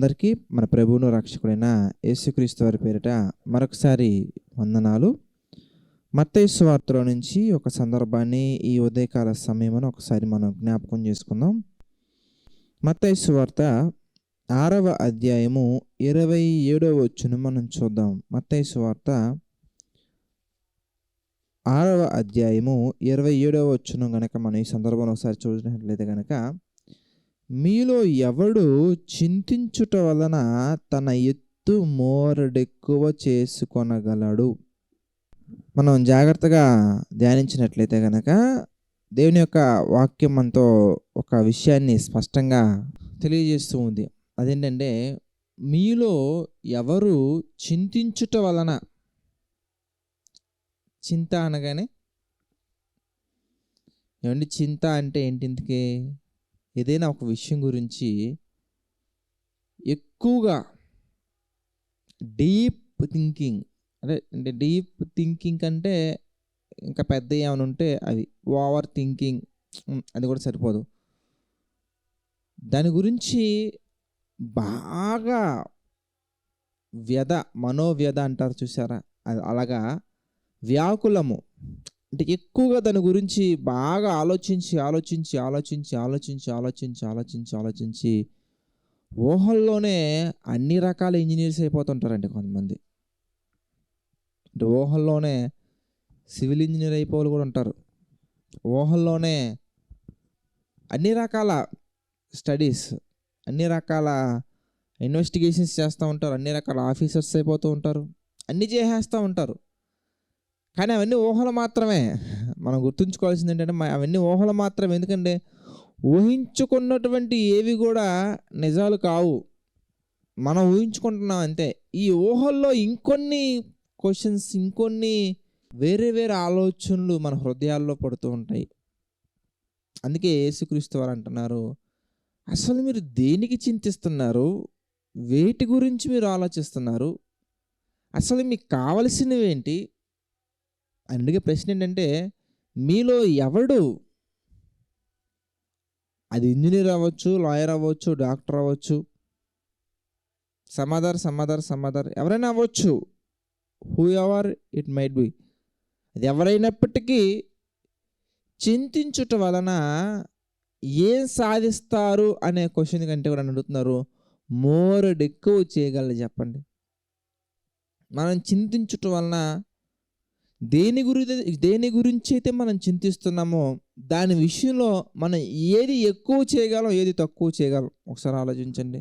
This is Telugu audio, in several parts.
అందరికీ మన ప్రభువును రక్షకుడైన యేసుక్రీస్తు వారి పేరిట మరొకసారి వందనాలు. మత్తయి సువార్తలో నుంచి ఒక సందర్భాన్ని ఈ ఉదయకాల సమయమున ఒకసారి మనం జ్ఞాపకం చేసుకుందాం. మత్తయి సువార్త 6వ అధ్యాయము 27వ వచనం మనం చూద్దాం. మత్తయి సువార్త 6వ అధ్యాయము 27వ వచనం గనక మనం ఈ సందర్భంలో ఒకసారి చూసినట్లయితే గనక, మీలో ఎవడు చింతించుట వలన తన ఎత్తు మోరడెక్కువ చేసుకొనగలడు. మనం జాగ్రత్తగా ధ్యానించినట్లయితే కనుక దేవుని యొక్క వాక్యం మనతో ఒక విషయాన్ని స్పష్టంగా తెలియజేస్తూ ఉంది. అదేంటంటే, మీలో ఎవరు చింతించుట వలన, చింత అనగానే ఏమండి, చింత అంటే ఏంటి? ఇంతకీ ఏదైనా ఒక విషయం గురించి ఎక్కువగా డీప్ థింకింగ్, అంటే డీప్ థింకింగ్ అంటే ఇంకా పెద్ద ఏమైనా ఉంటే అవి ఓవర్ థింకింగ్, అది కూడా సరిపోదు. దాని గురించి బాగా మనోవ్యధ అంటారు చూసారా, అది అలాగా వ్యాకులము, అంటే ఎక్కువగా దాని గురించి బాగా ఆలోచించి ఊహల్లోనే అన్ని రకాల ఇంజనీర్స్ అయిపోతుంటారండి కొంతమంది. అంటే ఊహల్లోనే సివిల్ ఇంజనీర్ అయిపోవాలి కూడా ఉంటారు. ఊహల్లోనే అన్ని రకాల స్టడీస్, అన్ని రకాల ఇన్వెస్టిగేషన్స్ చేస్తూ ఉంటారు, అన్ని రకాల ఆఫీసర్స్ అయిపోతూ ఉంటారు, అన్నీ చేసేస్తూ ఉంటారు. కానీ అవన్నీ ఊహలు మాత్రమే. మనం గుర్తుంచుకోవాల్సింది ఏంటంటే, అవన్నీ ఊహలు మాత్రమే. ఎందుకంటే ఊహించుకున్నటువంటి ఏవి కూడా నిజాలు కావు, మనం ఊహించుకుంటున్నాం అంతే. ఈ ఊహల్లో ఇంకొన్ని క్వశ్చన్స్, ఇంకొన్ని వేరే ఆలోచనలు మన హృదయాల్లో పడుతూ ఉంటాయి. అందుకే యేసుక్రీస్తు వారు అంటున్నారు, అసలు మీరు దేనికి చింతిస్తున్నారు, వేటి గురించి మీరు ఆలోచిస్తున్నారు, అసలు మీకు కావలసినవి ఏంటి? అందుకే ప్రశ్న ఏంటంటే, మీలో ఎవడు, అది ఇంజనీర్ అవ్వచ్చు, లాయర్ అవ్వచ్చు, డాక్టర్ అవ్వచ్చు, సమాధార్ ఎవరైనా అవ్వచ్చు, who ever it might be, అది ఎవరైనప్పటికీ చింతించుట వలన ఏం సాధిస్తారు అనే క్వశ్చన్ కంటే కూడా అడుగుతున్నారు, మోరడు ఎక్కువ చేయగలరు. చెప్పండి, మనం చింతించుట వలన దేని గురించి అయితే మనం చింతిస్తున్నామో దాని విషయంలో మనం ఏది ఎక్కువ చేయగలం, ఏది తక్కువ చేయగలం ఒకసారి ఆలోచించండి.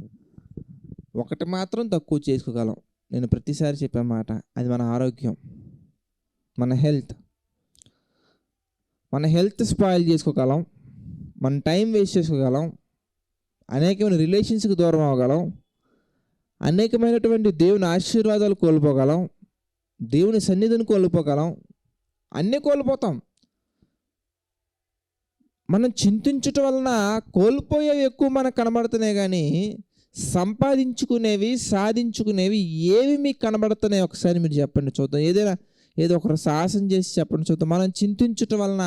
ఒకటి మాత్రం తక్కువ చేసుకోగలం, నేను ప్రతిసారి చెప్పే మాట, అది మన ఆరోగ్యం, మన హెల్త్ స్పాయిల్ చేసుకోగలం, మన టైం వేస్ట్ చేసుకోగలం, అనేకమైన రిలేషన్స్కి దూరం అవ్వగలం, అనేకమైనటువంటి దేవుని ఆశీర్వాదాలు కోల్పోగలం, దేవుని సన్నిధిని కోల్పోగలం, అన్నీ కోల్పోతాం. మనం చింతించటం వలన కోల్పోయేవి ఎక్కువ మనకు కనబడుతున్నాయి, కానీ సంపాదించుకునేవి, సాధించుకునేవి ఏవి మీకు కనబడుతున్నాయి? ఒకసారి మీరు చెప్పండి చూద్దాం. ఏదో ఒకరు సాహసం చేసి చెప్పండి చూద్దాం. మనం చింతించటం వలన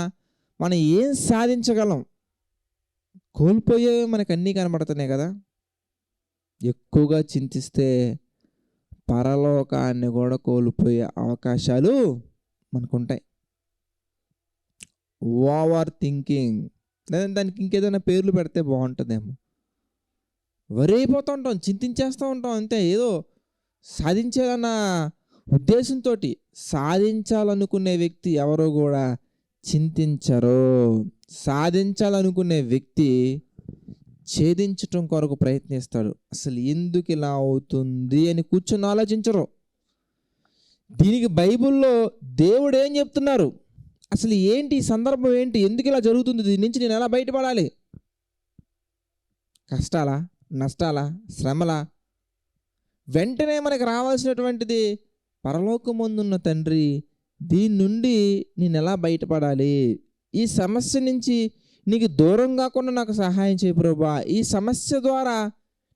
మనం ఏం సాధించగలం? కోల్పోయేవి మనకు అన్నీ కనబడుతున్నాయి కదా. ఎక్కువగా చింతిస్తే పరలోకాన్ని కూడా కోల్పోయే అవకాశాలు మనకుంటాయి. ఓవర్ థింకింగ్, లేదంటే దానికి ఇంకేదైనా పేర్లు పెడితే బాగుంటుందేమో. వరైపోతూ ఉంటాం, చింతించేస్తూ ఉంటాం అంతే. ఏదో సాధించాలన్న ఉద్దేశంతో, సాధించాలనుకునే వ్యక్తి ఎవరో కూడా చింతించరు. సాధించాలనుకునే వ్యక్తి ఛేదించటం కొరకు ప్రయత్నిస్తాడు. అసలు ఎందుకు ఇలా అవుతుంది అని కూర్చొని ఆలోచించరు. దీనికి బైబిల్లో దేవుడు ఏం చెప్తున్నారు, అసలు ఏంటి సందర్భం, ఏంటి, ఎందుకు ఇలా జరుగుతుంది, దీని నుంచి నేను ఎలా బయటపడాలి? కష్టాలా, నష్టాలా, శ్రమలా? వెంటనే మనకు రావాల్సినటువంటిది, పరలోకమందున్న తండ్రి, దీని నుండి నేను ఎలా బయటపడాలి, ఈ సమస్య నుంచి నీకు దూరం కాకుండా నాకు సహాయం చేయ ప్రభువా, ఈ సమస్య ద్వారా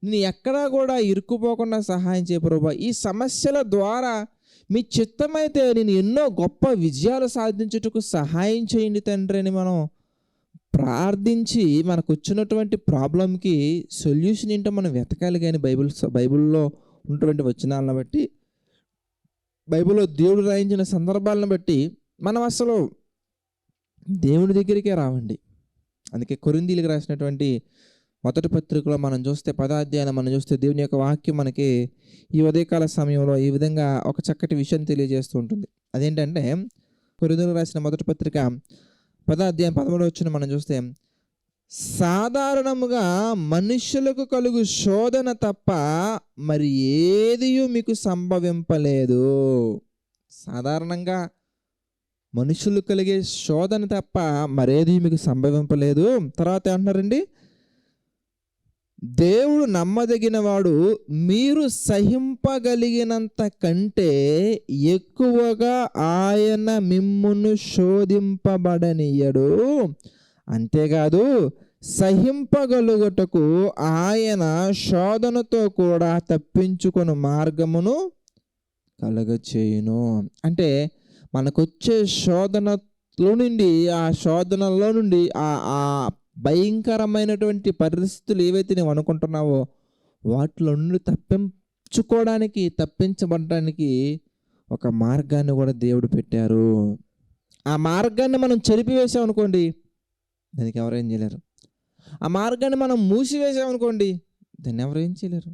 నేను ఎక్కడా కూడా ఇరుక్కుపోకుండా సహాయం చేయ ప్రభువా, ఈ సమస్యల ద్వారా మీ చిత్తమైతే నేను ఎన్నో గొప్ప విజయాలు సాధించుటకు సహాయం చేయండి తండ్రి అని మనం ప్రార్థించి మనకు వచ్చినటువంటి ప్రాబ్లంకి సొల్యూషన్ ఏంటో మనం వెతకాలి. కానీ బైబిల్లో ఉన్నటువంటి వచనాలను బట్టి, బైబిల్లో దేవుడు రాయించిన సందర్భాలను బట్టి మనం అసలు దేవుడి దగ్గరికే రావండి. అందుకే కొరింథీయులకు రాసినటువంటి మొదటి పత్రికలో మనం చూస్తే 10వ అధ్యాయం మనం చూస్తే దేవుని యొక్క వాక్యం మనకి ఈ ఉదయకాల సమయంలో ఈ విధంగా ఒక చక్కటి విషయం తెలియజేస్తూ ఉంటుంది. అదేంటంటే కొరింథీయులకు రాసిన మొదటి పత్రిక 10వ అధ్యాయం 13వ వచనం మనం చూస్తే, సాధారణముగా మనుష్యులకు కలుగు శోధన తప్ప మరి ఏదియూ మీకు సంభవింపలేదు. సాధారణంగా మనుషులు కలిగే శోధన తప్ప మరేది మీకు సంభవింపలేదు. తర్వాత ఏమంటున్నారండి, దేవుడు నమ్మదగిన వాడు, మీరు సహింపగలిగినంత కంటే ఎక్కువగా ఆయన మిమ్మును శోధింపబడనీయడు. అంతేకాదు సహింపగలుగుటకు ఆయన శోధనతో కూడా తప్పించుకొని మార్గమును కలగచేయును. అంటే మనకొచ్చే శోధనలో నుండి, ఆ శోధనలో నుండి ఆ భయంకరమైనటువంటి పరిస్థితులు ఏవైతే నువ్వు అనుకుంటున్నావో వాటిలో నుండి తప్పించబడడానికి ఒక మార్గాన్ని కూడా దేవుడు పెట్టారు. ఆ మార్గాన్ని మనం చెరిపివేసామనుకోండి, దానికి ఎవరేం చేయలేరు. ఆ మార్గాన్ని మనం మూసివేసామనుకోండి, దాన్ని ఎవరేం చేయలేరు.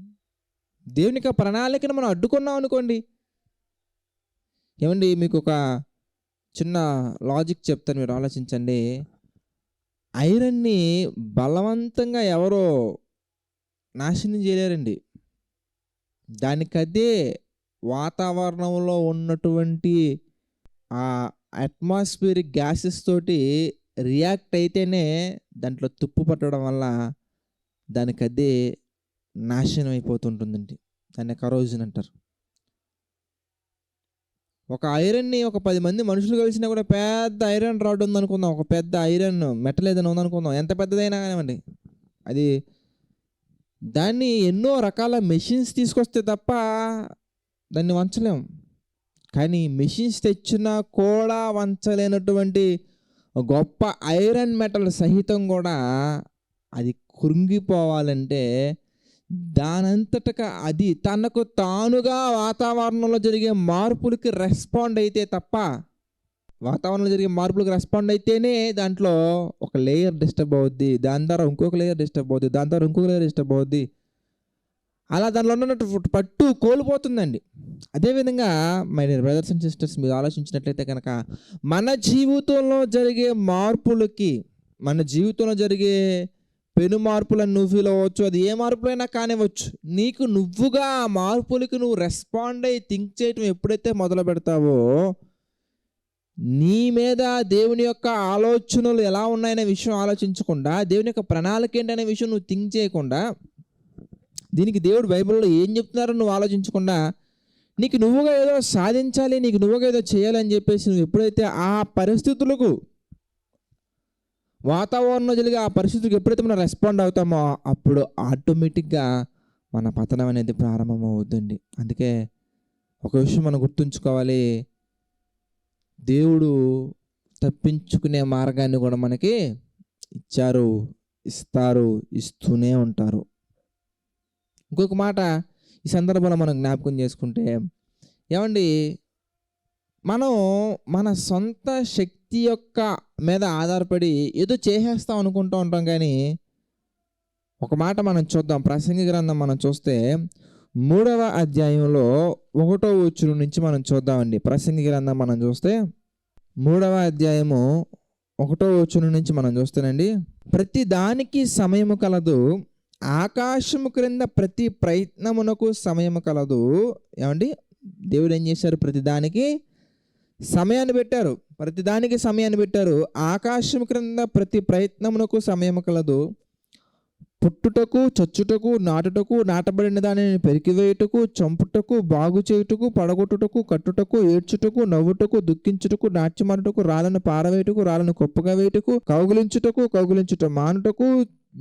దేవునికి ఆ ప్రణాళికను మనం అడ్డుకున్నాం అనుకోండి. ఏమండి, మీకు ఒక చిన్న లాజిక్ చెప్తాను, మీరు ఆలోచించండి. ఐరన్ని బలవంతంగా ఎవరో నాశనం చేయలేరండి. దానికదే వాతావరణంలో ఉన్నటువంటి ఆ అట్మాస్ఫియరిక్ గ్యాసెస్ తోటి రియాక్ట్ అయితేనే దాంట్లో తుప్పు పట్టడం వల్ల దానికదే నాశనం అయిపోతుంటుందండి. దాన్ని కరోజన్ అంటారు. ఒక ఐరన్ని ఒక 10 మంది మనుషులు కలిసినా కూడా పెద్ద ఐరన్ రాడ్ ఉందనుకుందాం, ఒక పెద్ద ఐరన్ మెటల్ ఏదైనా ఉందనుకుందాం, ఎంత పెద్దదైనా కానివ్వండి, అది దాన్ని ఎన్నో రకాల మెషిన్స్ తీసుకొస్తే తప్ప దాన్ని వంచలేం. కానీ మెషిన్స్ తెచ్చినా కూడా వంచలేనటువంటి గొప్ప ఐరన్ మెటల్ సహితం కూడా అది కృంగిపోవాలంటే దానంతటగా అది తనకు తానుగా వాతావరణంలో జరిగే మార్పులకి రెస్పాండ్ అయితే తప్ప, వాతావరణంలో జరిగే మార్పులకు రెస్పాండ్ అయితేనే దాంట్లో ఒక లేయర్ డిస్టర్బ్ అవుద్ది, దాని ద్వారా ఇంకొక లేయర్ డిస్టర్బ్ అవుద్ది, దాని ద్వారా ఇంకొక లేయర్ డిస్టర్బ్ అవుద్ది. అలా దానిలో ఉన్నట్టు పట్టు కోల్పోతుందండి. అదేవిధంగా my dear brothers and sisters, మీరు ఆలోచించినట్లయితే కనుక మన జీవితంలో జరిగే మార్పులకి, మన జీవితంలో జరిగే పెను మార్పులను నువ్వు ఫీల్ అవ్వచ్చు, అది ఏ మార్పులైనా కానివ్వచ్చు. నీకు నువ్వుగా ఆ మార్పులకి నువ్వు రెస్పాండ్ అయ్యి థింక్ చేయటం ఎప్పుడైతే మొదలు పెడతావో, నీ మీద దేవుని యొక్క ఆలోచనలు ఎలా ఉన్నాయనే విషయం ఆలోచించకుండా, దేవుని యొక్క ప్రణాళిక ఏంటనే విషయం నువ్వు థింక్ చేయకుండా, దీనికి దేవుడు బైబిల్లో ఏం చెప్తున్నారో నువ్వు ఆలోచించకుండా, నీకు నువ్వుగా ఏదో సాధించాలి, నీకు నువ్వుగా ఏదో చేయాలని చెప్పేసి నువ్వు ఎప్పుడైతే ఆ పరిస్థితులకు, వాతావరణం జరిగే ఆ పరిస్థితులకు ఎప్పుడైతే మనం రెస్పాండ్ అవుతామో అప్పుడు ఆటోమేటిక్గా మన పతనం అనేది ప్రారంభమవుతుందండి. అందుకే ఒక విషయం మనం గుర్తుంచుకోవాలి, దేవుడు తప్పించుకునే మార్గాన్ని కూడా మనకి ఇచ్చారు, ఇస్తారు, ఇస్తూనే ఉంటారు. ఇంకొక మాట ఈ సందర్భంలో మనం జ్ఞాపకం చేసుకుంటే, ఏమండి, మనం మన సొంత శక్తి యొక్క మీద ఆధారపడి ఏదో చేసేస్తాం అనుకుంటూ ఉంటాం. కానీ ఒక మాట మనం చూద్దాం, ప్రసంగి గ్రంథం మనం చూస్తే 3వ అధ్యాయంలో 1వ వచనం నుంచి మనం చూద్దామండి. ప్రసంగి గ్రంథం మనం చూస్తే 3వ అధ్యాయము 1వ వచనం నుంచి మనం చూస్తేనండి, ప్రతి దానికి సమయము కలదు, ఆకాశము క్రింద ప్రతి ప్రయత్నమునకు సమయము కలదు. ఏమండి, దేవుడు ఏం చేశారు? ప్రతిదానికి సమయాన్ని పెట్టారు, ప్రతిదానికి సమయాన్ని పెట్టారు. ఆకాశం క్రింద ప్రతి ప్రయత్నమునకు సమయము కలదు. పుట్టుటకు, చచ్చుటకు, నాటుటకు, నాటబడిన దానిని పెరికివేయుటకు, చంపుటకు, బాగు చేయుటకు, పడగొట్టుటకు, కట్టుటకు, ఏడ్చుటకు, నవ్వుటకు, దుఃఖించుటకు, నాట్యమాడుటకు, రాళ్ళను పారవేయుటకు, రాళ్ళను కుప్పగా వేయుటకు, కౌగులించుటకు, కౌగులించుట మానుటకు,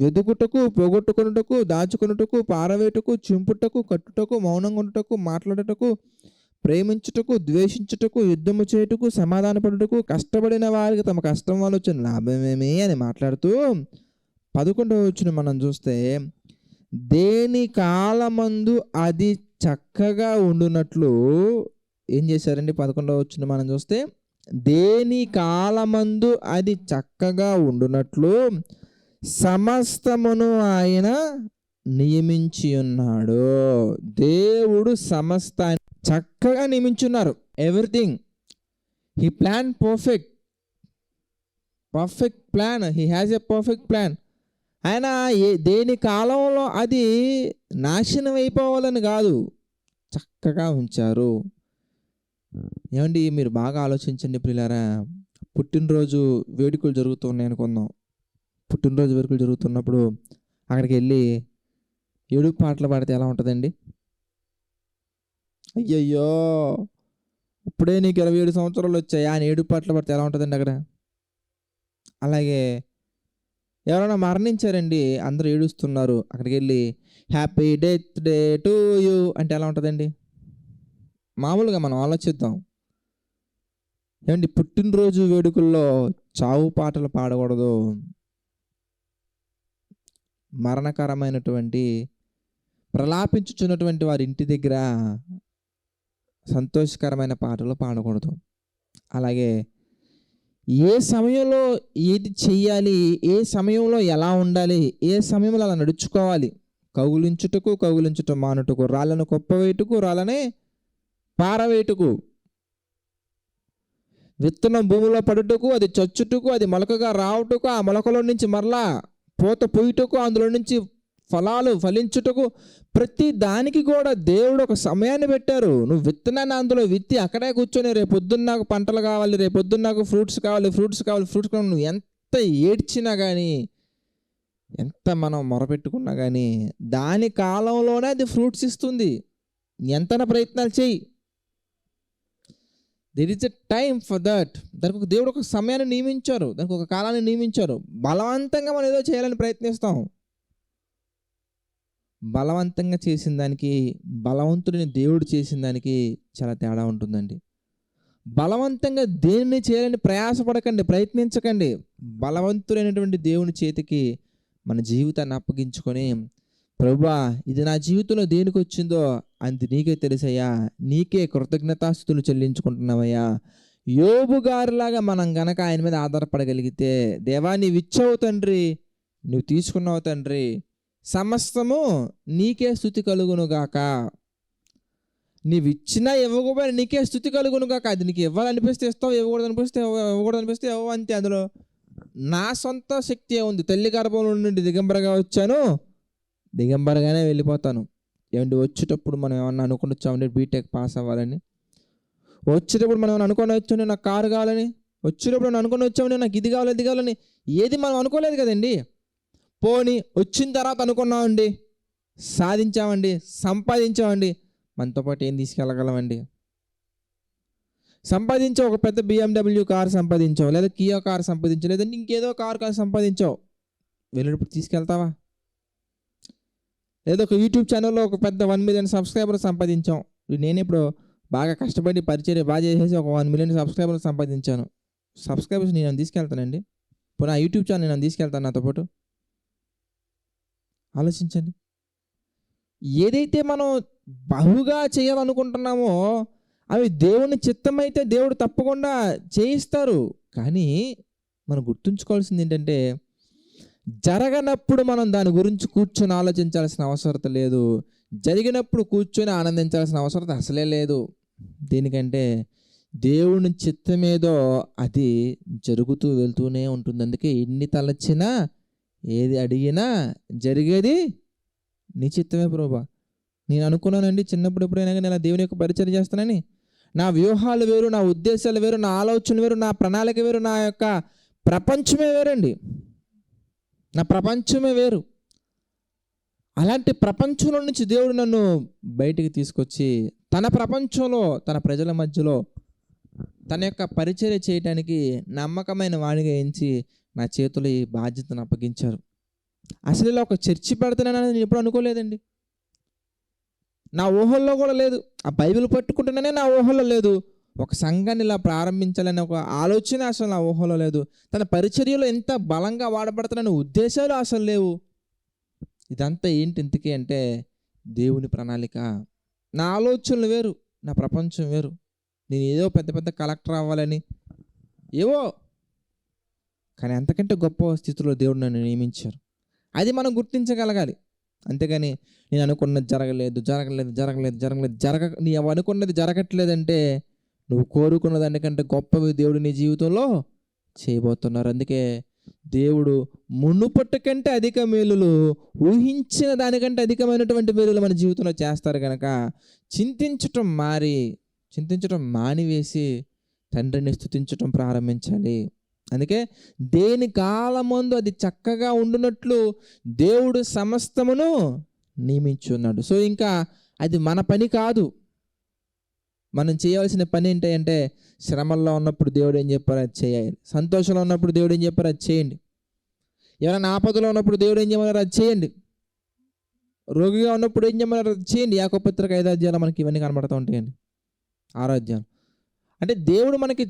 వెదుకుటకు, పోగొట్టుకొనుటకు, దాచుకొనుటకు, పారవేయుటకు, చింపుటకు, కట్టుటకు, మౌనంగా ఉండుటకు, మాట్లాడుటకు, ప్రేమించుటకు, ద్వేషించుటకు, యుద్ధము చేయుటకు, సమాధానపడుటకు, కష్టపడిన వారికి తమ కష్టం వల్ల వచ్చిన లాభమేమి అని మాట్లాడుతూ 11వ వచనం మనం చూస్తే, దేని కాలమందు అది చక్కగా ఉండునట్లు ఏం చేశారండి? 11వ వచనం మనం చూస్తే, దేని కాలమందు అది చక్కగా ఉండునట్లు సమస్తమును ఆయన నియమించి ఉన్నాడు. దేవుడు సమస్తాన్ని చక్కగా నియమించున్నారు. Everything he plan perfect plan. He has a perfect plan. ఆయన దేని కాలంలో అది నాశనం అయిపోవాలని కాదు, చక్కగా ఉంచారు. ఏమండి, మీరు బాగా ఆలోచించండి ప్రియులారా. పుట్టినరోజు వేడుకలు జరుగుతున్నాయి అనుకుందాం. పుట్టినరోజు వేడుకలు జరుగుతున్నప్పుడు అక్కడికి వెళ్ళి ఏడుపు పాటలు పాడితే ఎలా ఉంటుందండి? అయ్యయ్యో, ఇప్పుడే నీకు 27 సంవత్సరాలు వచ్చాయి అని ఏడుపు పాటలు పాడితే ఎలా ఉంటుందండి అక్కడ? అలాగే ఎవరైనా మరణించారండి, అందరూ ఏడుస్తున్నారు, అక్కడికి వెళ్ళి happy death day to you అంటే ఎలా ఉంటుందండి? మామూలుగా మనం ఆలోచిద్దాం. ఏమండి, పుట్టినరోజు వేడుకల్లో చావు పాటలు పాడకూడదు. మరణకరమైనటువంటి ప్రలాపించుచున్నటువంటి వారి ఇంటి దగ్గర సంతోషకరమైన పాటలు పాడకూడదు. అలాగే ఏ సమయంలో ఏది చెయ్యాలి, ఏ సమయంలో ఎలా ఉండాలి, ఏ సమయంలో అలా నడుచుకోవాలి, కౌగులించుట మానుటకు, రాళ్ళను కొప్పవేటుకు, రాళ్ళనే పారవేటుకు, విత్తనం భూమిలో పడుటకు, అది చచ్చుటకు, అది మొలకగా రావుటకు, ఆ మొలకలో నుంచి మరలా పూత పూయుటకు, అందులో నుంచి ఫలాలు ఫలించుటకు, ప్రతి దానికి కూడా దేవుడు ఒక సమయాన్ని పెట్టారు. నువ్వు విత్తనాన్ని అందులో విత్తి అక్కడే కూర్చొని రేపొద్దున్న నాకు పంటలు కావాలి, రేపొద్దున్న నాకు ఫ్రూట్స్ కావాలి, నువ్వు ఎంత ఏడ్చినా కానీ, ఎంత మనం మొరపెట్టుకున్నా కానీ దాని కాలంలోనే అది ఫ్రూట్స్ ఇస్తుంది. ఎంతన ప్రయత్నాలు చేయి. There is a time for that. దానికి ఒక దేవుడు ఒక సమయాన్ని నియమించారు, దానికి ఒక కాలాన్ని నియమించారు. బలవంతంగా మనం ఏదో చేయాలని ప్రయత్నిస్తాం. బలవంతంగా చేసిన దానికి, బలవంతుడిని దేవుడు చేసిన దానికి చాలా తేడా ఉంటుందండి. బలవంతంగా దేనిని చేయాలని ప్రయాసపడకండి, ప్రయత్నించకండి. బలవంతుడైనటువంటి దేవుని చేతికి మన జీవితాన్ని అప్పగించుకొని, ప్రభువా ఇది నా జీవితంలో దేనికి వచ్చిందో అది నీకే తెలుసయ్యా, నీకే కృతజ్ఞతాస్తుతులు చెల్లించుకుంటున్నామయ్యా. యోబు గారిలాగా మనం గనక ఆయన మీద ఆధారపడగలిగితే, దేవా నీవు ఇచ్చావు తండ్రి, నువ్వు తీసుకున్నావు తండ్రి, సమస్తము నీకే స్తుతి కలుగునుగాక. నీవు ఇచ్చినా ఇవ్వకపోయినా నీకే స్తుతి కలుగునుగాక. అది నీకు ఇవ్వాలనిపిస్తే ఇస్తావు, ఇవ్వకూడదు అనిపిస్తే ఇవ్వ, అంతే. అందులో నా సొంత శక్తి ఉంది. తల్లి గర్భంలో నుండి దిగంబరగా వచ్చాను, దిగంబరగానే వెళ్ళిపోతాను. ఏమంటే వచ్చేటప్పుడు మనం ఏమన్నా అనుకుని వచ్చామంటే బీటెక్ పాస్ అవ్వాలని, వచ్చేటప్పుడు మనం ఏమన్నా అనుకుని వచ్చాను నాకు కారు కావాలని, వచ్చేటప్పుడు మనం అనుకుని వచ్చామని నాకు ఇది కావాలి, అది కావాలని, ఏది మనం అనుకోలేదు కదండి. పోనీ వచ్చిన తర్వాత అనుకున్నామండి, సాధించామండి, సంపాదించామండి, మనతో పాటు ఏం తీసుకెళ్ళగలమండి? సంపాదించావు, ఒక పెద్ద BMW కారు సంపాదించావు, లేదా కియా కారు సంపాదించావు, లేదంటే ఇంకేదో కారు సంపాదించావు, వెళ్ళేటప్పుడు తీసుకెళ్తావా? లేదా ఒక యూట్యూబ్ ఛానల్లో ఒక పెద్ద 1 మిలియన్ సబ్స్క్రైబర్ సంపాదించాం. నేను ఇప్పుడు బాగా కష్టపడి పరిచయం బాగా చేసేసి ఒక 1 మిలియన్ సబ్స్క్రైబర్స్ సంపాదించాను. సబ్స్క్రైబర్స్ నేను తీసుకెళ్తానండి? ఇప్పుడు నా యూట్యూబ్ ఛానల్ నేను తీసుకెళ్తాను నాతో పాటు? ఆలోచించండి. ఏదైతే మనం బహుగా చేయాలనుకుంటున్నామో అవి దేవుని చిత్తమైతే దేవుడు తప్పకుండా చేయిస్తారు. కానీ మనం గుర్తుంచుకోవాల్సింది ఏంటంటే, జరగనప్పుడు మనం దాని గురించి కూర్చొని ఆలోచించాల్సిన అవసరం లేదు, జరిగినప్పుడు కూర్చొని ఆనందించాల్సిన అవసరం అసలే లేదు. దేనికంటే దేవుని చిత్తమేదో అది జరుగుతూ వెళ్తూనే ఉంటుంది. అందుకే ఎన్ని తలచినా ఏది అడిగినా జరిగేది నీ చిత్తమే ప్రభువా. నేను అనుకున్నానండి చిన్నప్పుడు ఎప్పుడైనా కానీ ఇలా దేవుని యొక్క పరిచయం చేస్తానని, నా వ్యూహాలు వేరు, నా ఉద్దేశాలు వేరు, నా ఆలోచనలు వేరు, నా ప్రణాళిక వేరు, నా యొక్క ప్రపంచమే వేరండి, నా ప్రపంచమే వేరు. అలాంటి ప్రపంచంలో నుంచి దేవుడు నన్ను బయటికి తీసుకొచ్చి తన ప్రపంచంలో, తన ప్రజల మధ్యలో తన యొక్క పరిచర్య చేయడానికి నమ్మకమైన వాడిగా ఎంచి నా చేతులు ఈ బాధ్యతను అప్పగించారు. అసలు ఇలా ఒక చర్చి పెడతానని నేను ఎప్పుడు అనుకోలేదండి. నా ఊహల్లో కూడా లేదు. ఆ బైబిల్ పట్టుకుంటున్నానే నా ఊహల్లో లేదు. ఒక సంఘాన్ని ఇలా ప్రారంభించాలనే ఒక ఆలోచన అసలు నా ఊహలో లేదు. తన పరిచర్యలో ఎంత బలంగా వాడబడతాననే ఉద్దేశాలు అసలు లేవు. ఇదంతా ఏంటి ఇంతకీ అంటే దేవుని ప్రణాళిక. నా ఆలోచనలు వేరు, నా ప్రపంచం వేరు. నేను ఏదో పెద్ద పెద్ద కలెక్టర్ అవ్వాలని ఏవో, కానీ అంతకంటే గొప్ప స్థితిలో దేవుడు నన్ను నియమించారు. అది మనం గుర్తించగలగాలి. అంతేగాని నేను అనుకున్నది నీవు అనుకున్నది జరగట్లేదంటే నువ్వు కోరుకున్న దానికంటే గొప్పవి దేవుడు నీ జీవితంలో చేయబోతున్నారు. అందుకే దేవుడు మునుపటి కంటే అధిక మేలులు, ఊహించిన దానికంటే అధికమైనటువంటి మేలులు మన జీవితంలో చేస్తారు కనుక చింతించటం మానివేసి తండ్రిని స్తుతించటం ప్రారంభించాలి. అందుకే దేని కాలమందు అది చక్కగా ఉండునట్లు దేవుడు సమస్తమును నియమించున్నాడు. సో ఇంకా అది మన పని కాదు. మనం చేయవలసిన పని ఏంటంటే శ్రమల్లో ఉన్నప్పుడు దేవుడు ఏం చెప్పారో అది చేయాలి. సంతోషంలో ఉన్నప్పుడు దేవుడు ఏం చెప్పారో అది చేయండి. ఎవరైనా ఆపదలో ఉన్నప్పుడు దేవుడు ఏం చేయమన్నారో అది చేయండి. రోగిగా ఉన్నప్పుడు ఏం చేయమన్నారో అది చేయండి. యాకోబు పత్రిక 5 అధ్యాయాలు మనకి ఇవన్నీ కనబడుతూ ఉంటాయండి. 6 అధ్యాయం అంటే దేవుడు మనకి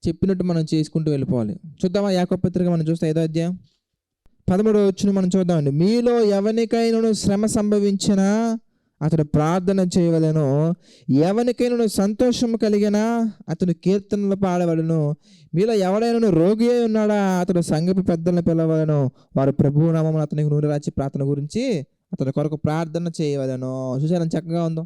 చెప్పినట్టు మనం చేసుకుంటూ వెళ్ళిపోవాలి. చూద్దామా యాకోబు పత్రిక మనం చూస్తే 5 అధ్యాయం 13వ వచనం మనం చూద్దామండి. మీలో ఎవరికైనా శ్రమ సంభవించినా అతడు ప్రార్థన చేయవలెను, ఎవరికైనా సంతోషం కలిగినా అతడు కీర్తనలు పాడవలను. మీలో ఎవడైనా రోగి అయి ఉన్నాడా అతడు సంఘపు పెద్దలను పిలవలను, వారు ప్రభువు నామమున అతనికి నూనె రాచి ప్రార్థన గురించి అతని కొరకు ప్రార్థన చేయవలను. చూసారా చక్కగా ఉందో.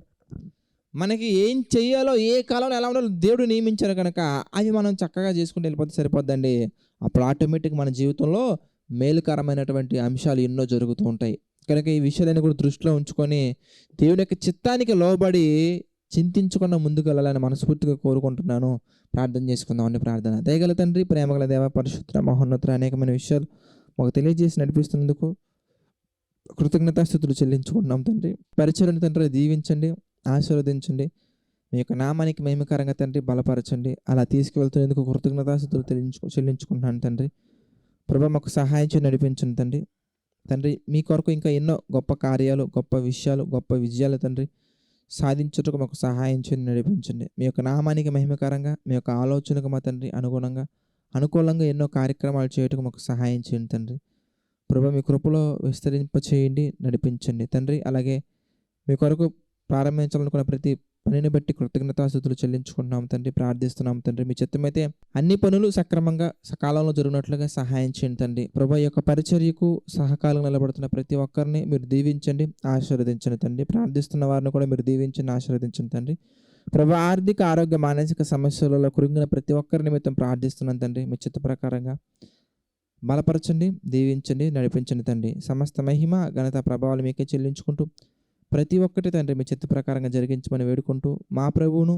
మనకి ఏం చెయ్యాలో, ఏ కాలంలో ఎలా ఉండాలో దేవుడు నియమించారు కనుక అవి మనం చక్కగా చేసుకుంటూ వెళ్ళిపోతే సరిపోద్దండి. అప్పుడు ఆటోమేటిక్ మన జీవితంలో మేలుకరమైనటువంటి అంశాలు ఎన్నో జరుగుతూ ఉంటాయి. కనుక ఈ విషయాలను కూడా దృష్టిలో ఉంచుకొని దేవుని యొక్క చిత్తానికి లోబడి చింతించకుండా ముందుకు వెళ్ళాలని మనస్ఫూర్తిగా కోరుకుంటున్నాను. ప్రార్థన చేసుకుందామని ప్రార్థన. దయగల తండ్రి, ప్రేమగల దేవ, పరిశుద్ధ మహోన్నత అనేకమైన విషయాలు మాకు తెలియజేసి నడిపిస్తున్నందుకు కృతజ్ఞతాస్తుతులు చెల్లించుకుంటున్నాం తండ్రి. పరిచయం తండ్రి దీవించండి, ఆశీర్వదించండి. మీ యొక్క నామానికి మహిమకరంగా తండ్రి బలపరచండి. అలా తీసుకువెళ్తున్నందుకు కృతజ్ఞతాస్తుతులు చెల్లించుకుంటున్నాను తండ్రి. ప్రభు మాకు సహాయం చేసి నడిపించండి తండ్రి. మీ కొరకు ఇంకా ఎన్నో గొప్ప కార్యాలు, గొప్ప విషయాలు, గొప్ప విజయాలు తండ్రి సాధించుటకు మాకు సహాయం చేసి నడిపించండి. మీ యొక్క నామానికి మహిమకరంగా, మీ యొక్క ఆలోచనకు మా తండ్రి అనుకూలంగా ఎన్నో కార్యక్రమాలు చేయటకు మాకు సహాయం చేయండి తండ్రి. ప్రభు మీ కృపలో విస్తరింపచేయండి, నడిపించండి తండ్రి. అలాగే మీ కొరకు ప్రారంభించాలనుకున్న ప్రతి పనిని బట్టి కృతజ్ఞతాస్తుతులు చెల్లించుకుంటున్నాం తండ్రి, ప్రార్థిస్తున్నాం తండ్రి. మీ చిత్తమైతే అన్ని పనులు సక్రమంగా సకాలంలో జరిగినట్లుగా సహాయం చేయండి తండ్రి. ప్రభు యొక్క పరిచర్యకు సహకాలం నిలబడుతున్న ప్రతి ఒక్కరిని మీరు దీవించండి, ఆశీర్వదించండి తండ్రి. ప్రార్థిస్తున్న వారిని కూడా మీరు దీవించండి, ఆశీర్వదించండి తండ్రి. ప్రభు ఆర్థిక, ఆరోగ్య, మానసిక సమస్యలలో కురింగిన ప్రతి ఒక్కరి నిమిత్తం ప్రార్థిస్తున్నాను తండ్రి. మీ చిత్త ప్రకారంగా బలపరచండి, దీవించండి, నడిపించండి తండ్రి. సమస్త మహిమ, ఘనత, ప్రభావాలు మీకే చెల్లించుకుంటూ ప్రతి ఒక్కటి తండ్రి మీ చిత్త ప్రకారంగా జరిగించమని వేడుకుంటూ మా ప్రభువును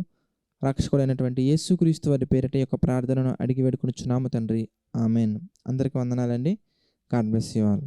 రక్షకుడైనటువంటి యేసుక్రీస్తు వారి పేరిట యొక్క ప్రార్థనను అడిగి వేడుకొనుచున్నాము తండ్రి. ఆమెన్. అందరికీ వందనాలండి. God bless you all.